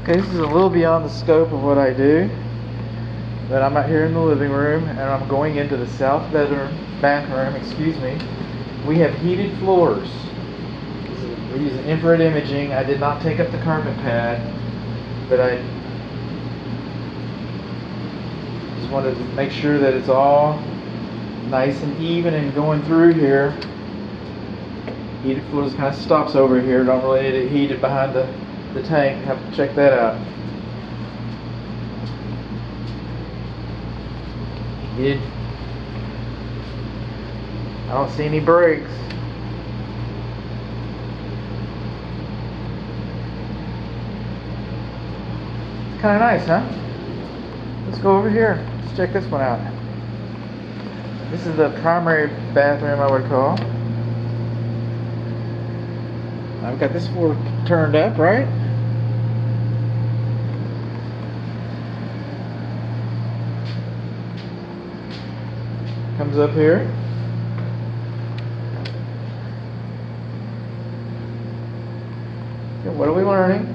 Okay, this is a little beyond the scope of what I do, but I'm out here in the living room and I'm going into the south bathroom, excuse me. We have heated floors. We're using infrared imaging. I did not take up the carpet pad, but I just wanted to make sure that it's all nice and even and going through here. Heated floors kind of stops over here. Don't really need it heated behind the tank. Have to check that out. I don't see any breaks. It's kind of nice, huh? Let's go over here. Let's check this one out. This is the primary bathroom, I would call. I've got this floor turned up, right? Comes up here. Okay, what are we learning?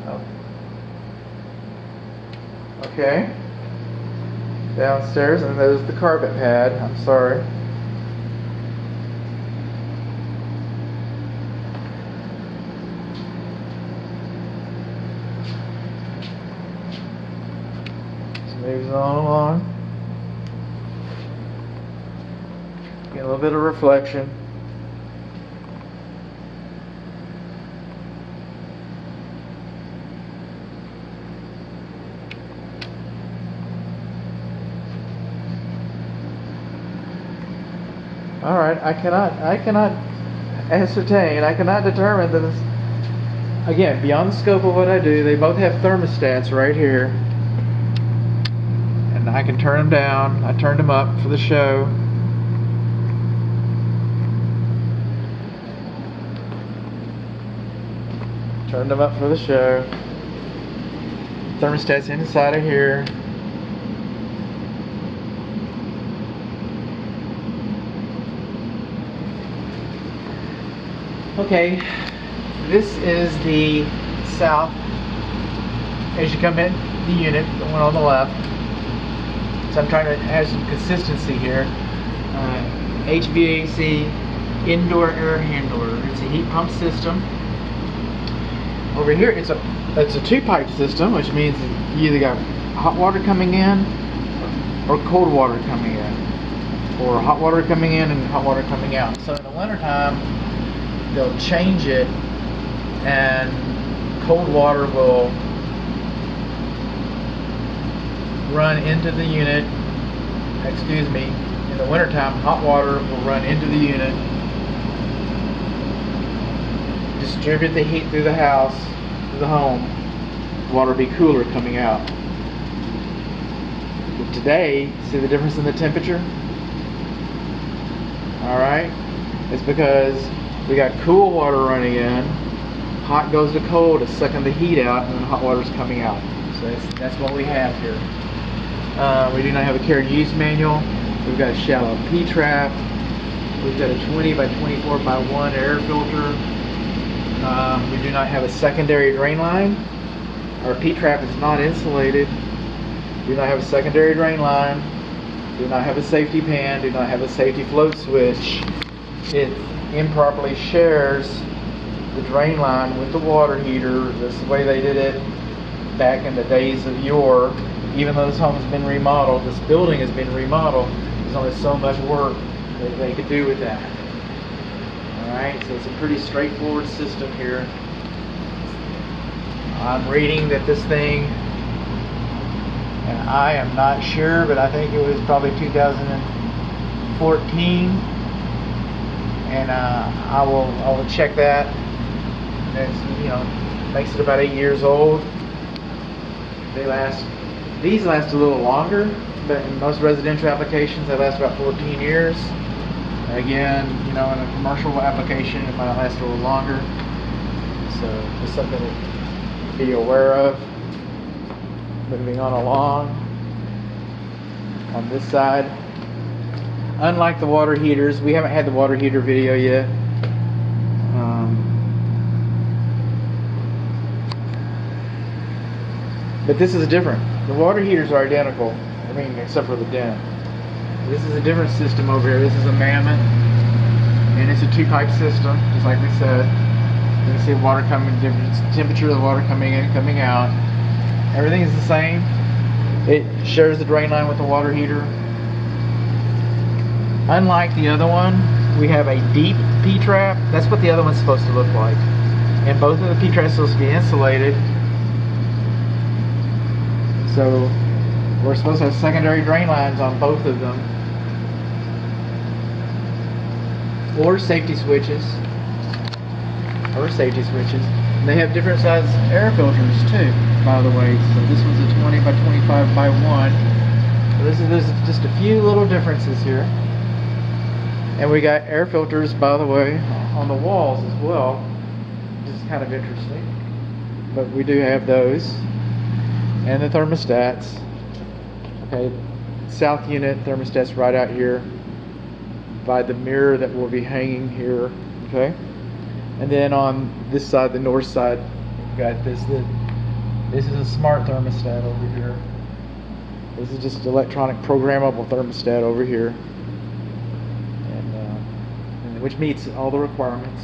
Oh. Okay. Downstairs, and there's the carpet pad. I'm sorry. Moves on along. Get a little bit of reflection. All right, I cannot ascertain, I cannot determine that this, again, beyond the scope of what I do. They both have thermostats right here. And I can turn them down. I turned them up for the show. Turned them up for the show. Thermostat's inside of here. Okay, this is the south as you come in the unit, the one on the left. So I'm trying to have some consistency here. HVAC indoor air handler. It's a heat pump system. Over here, it's a two-pipe system, which means you either got hot water coming in or cold water coming in, or hot water coming in and hot water coming out. So in the wintertime, they'll change it, and cold water will run into the unit. Excuse me, in the wintertime, hot water will run into the unit, distribute the heat through the house, through the home. Water will be cooler coming out. But today, see the difference in the temperature? Alright, it's because we got cool water running in, hot goes to cold, it's sucking the heat out, and then hot water's coming out. So that's what we have here. We do not have a care and use manual. We've got a shallow P-trap. We've got a 20 by 24 by 1 air filter. We do not have a secondary drain line. Our P-trap is not insulated. Do not have a secondary drain line. Do not have a safety pan. Do not have a safety float switch. It improperly shares the drain line with the water heater. That's the way they did it back in the days of yore. Even though this home has been remodeled, this building has been remodeled, there's only so much work that they could do with that. Alright, so it's a pretty straightforward system here. I'm reading that this thing, and I am not sure, but I think it was probably 2014, and I will check that. It's, makes it about 8 years old. These last a little longer, but in most residential applications they last about 14 years. Again, in a commercial application it might last a little longer. So just something to be aware of. Moving on along. On this side, unlike the water heaters, we haven't had the water heater video yet. But this is different. The water heaters are identical, I mean, except for the dent. This is a different system over here. This is a Mammoth, and it's a 2-pipe system, just like we said. You can see water coming, different temperature of the water coming in, coming out. Everything is the same. It shares the drain line with the water heater. Unlike the other one, we have a deep P-trap. That's what the other one's supposed to look like. And both of the P-traps are supposed to be insulated. So we're supposed to have secondary drain lines on both of them. Or safety switches. And they have different size air filters too, by the way. So this one's a 20 by 25 by 1. So there's just a few little differences here. And we got air filters, by the way, on the walls as well, which is kind of interesting. But we do have those. And the thermostats. Okay, south unit thermostat's right out here by the mirror that will be hanging here. Okay, and then on this side, the north side, we've got this. This is a smart thermostat over here. This is just electronic programmable thermostat over here, and which meets all the requirements.